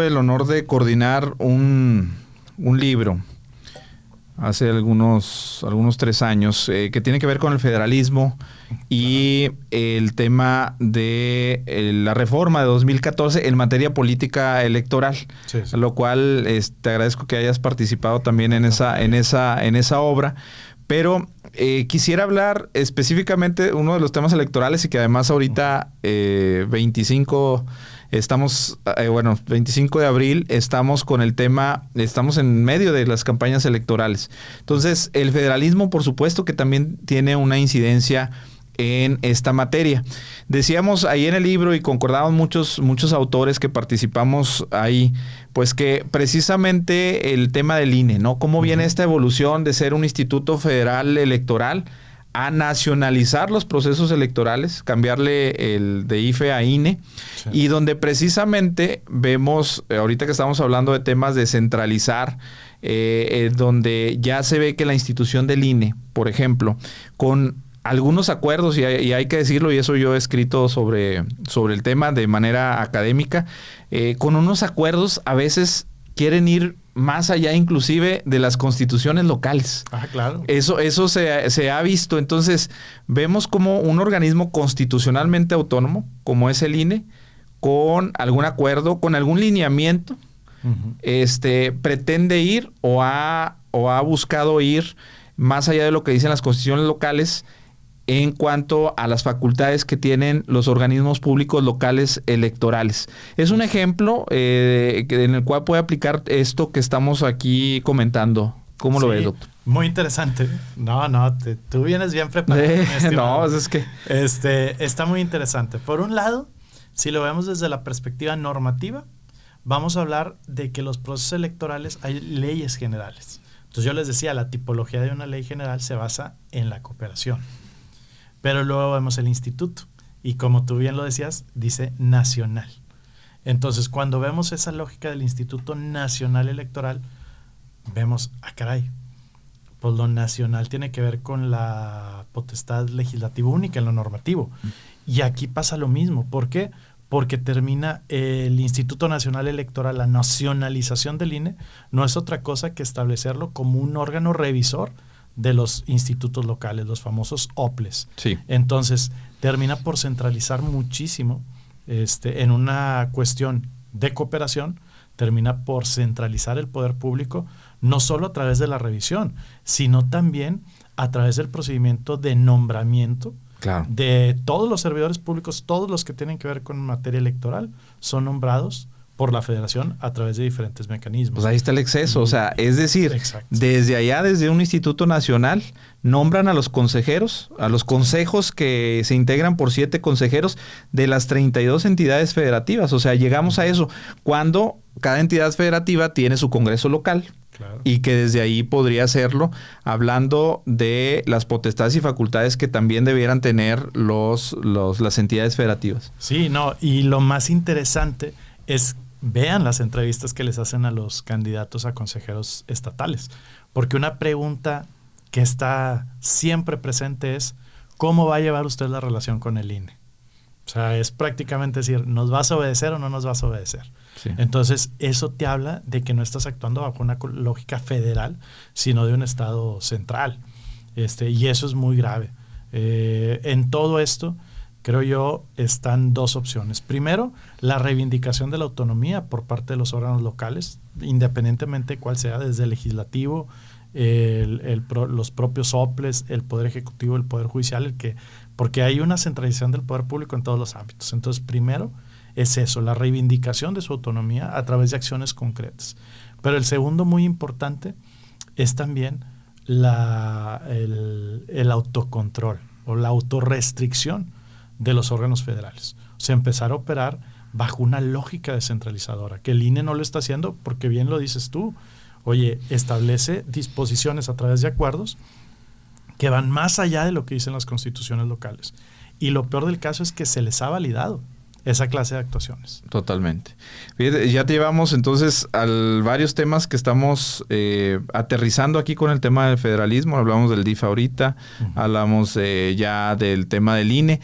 tuve el honor de coordinar un libro hace algunos 3 años que tiene que ver con el federalismo y el tema de la reforma de 2014 en materia política electoral, sí. A lo cual te agradezco que hayas participado también en esa obra. Pero quisiera hablar específicamente de uno de los temas electorales y que además ahorita 25 de abril estamos con el tema, estamos en medio de las campañas electorales. Entonces, el federalismo, por supuesto, que también tiene una incidencia en esta materia. Decíamos ahí en el libro y concordamos muchos autores que participamos ahí, pues que precisamente el tema del INE, ¿no? Cómo viene esta evolución de ser un instituto federal electoral a nacionalizar los procesos electorales, cambiarle el de IFE a INE, sí. Y donde precisamente vemos, ahorita que estamos hablando de temas de centralizar, donde ya se ve que la institución del INE, por ejemplo, con algunos acuerdos, y hay que decirlo, y eso yo he escrito sobre el tema de manera académica, con unos acuerdos a veces quieren ir más allá inclusive de las constituciones locales. Ah, claro. Eso se ha visto. Entonces, vemos como un organismo constitucionalmente autónomo, como es el INE, con algún acuerdo, con algún lineamiento, pretende ir o ha buscado ir más allá de lo que dicen las constituciones locales en cuanto a las facultades que tienen los organismos públicos locales electorales. Es un ejemplo en el cual puede aplicar esto que estamos aquí comentando. ¿Cómo lo ves, doctor? Muy interesante. Tú vienes bien preparado. No, es que... está muy interesante. Por un lado, si lo vemos desde la perspectiva normativa, vamos a hablar de que los procesos electorales hay leyes generales. Entonces yo les decía, la tipología de una ley general se basa en la cooperación. Pero luego vemos el instituto y como tú bien lo decías, dice nacional. Entonces, cuando vemos esa lógica del Instituto Nacional Electoral, vemos, caray, pues lo nacional tiene que ver con la potestad legislativa única en lo normativo. Y aquí pasa lo mismo. ¿Por qué? Porque termina el Instituto Nacional Electoral, la nacionalización del INE, no es otra cosa que establecerlo como un órgano revisor de los institutos locales, los famosos OPLES. Sí. Entonces, termina por centralizar muchísimo en una cuestión de cooperación, termina por centralizar el poder público, no solo a través de la revisión, sino también a través del procedimiento de nombramiento. Claro. De todos los servidores públicos, todos los que tienen que ver con materia electoral, son nombrados por la federación a través de diferentes mecanismos. Pues ahí está el exceso, o sea, es decir, exacto. Desde un instituto nacional, nombran a los consejeros, a los consejos que se integran por 7 consejeros de las 32 entidades federativas. O sea, llegamos a eso cuando cada entidad federativa tiene su congreso local. Claro. Y que desde ahí podría hacerlo, hablando de las potestades y facultades que también debieran tener las entidades federativas. Sí, y lo más interesante es vean las entrevistas que les hacen a los candidatos a consejeros estatales, porque una pregunta que está siempre presente es ¿cómo va a llevar usted la relación con el INE? O sea, es prácticamente decir, ¿nos vas a obedecer o no nos vas a obedecer? Sí. Entonces, eso te habla de que no estás actuando bajo una lógica federal, sino de un estado central. Y eso es muy grave. En todo esto, creo yo, están 2 opciones. Primero, la reivindicación de la autonomía por parte de los órganos locales, independientemente cuál sea, desde el legislativo, los propios OPLES, el Poder Ejecutivo, el Poder Judicial, porque hay una centralización del poder público en todos los ámbitos. Entonces, primero es eso, la reivindicación de su autonomía a través de acciones concretas. Pero el segundo, muy importante, es también el autocontrol o la autorrestricción de los órganos federales. O sea, empezar a operar bajo una lógica descentralizadora, que el INE no lo está haciendo porque bien lo dices tú. Oye, establece disposiciones a través de acuerdos que van más allá de lo que dicen las constituciones locales. Y lo peor del caso es que se les ha validado esa clase de actuaciones. Totalmente. Fíjate, ya te llevamos entonces a varios temas que estamos aterrizando aquí con el tema del federalismo. Hablamos del DIF ahorita, hablamos ya del tema del INE.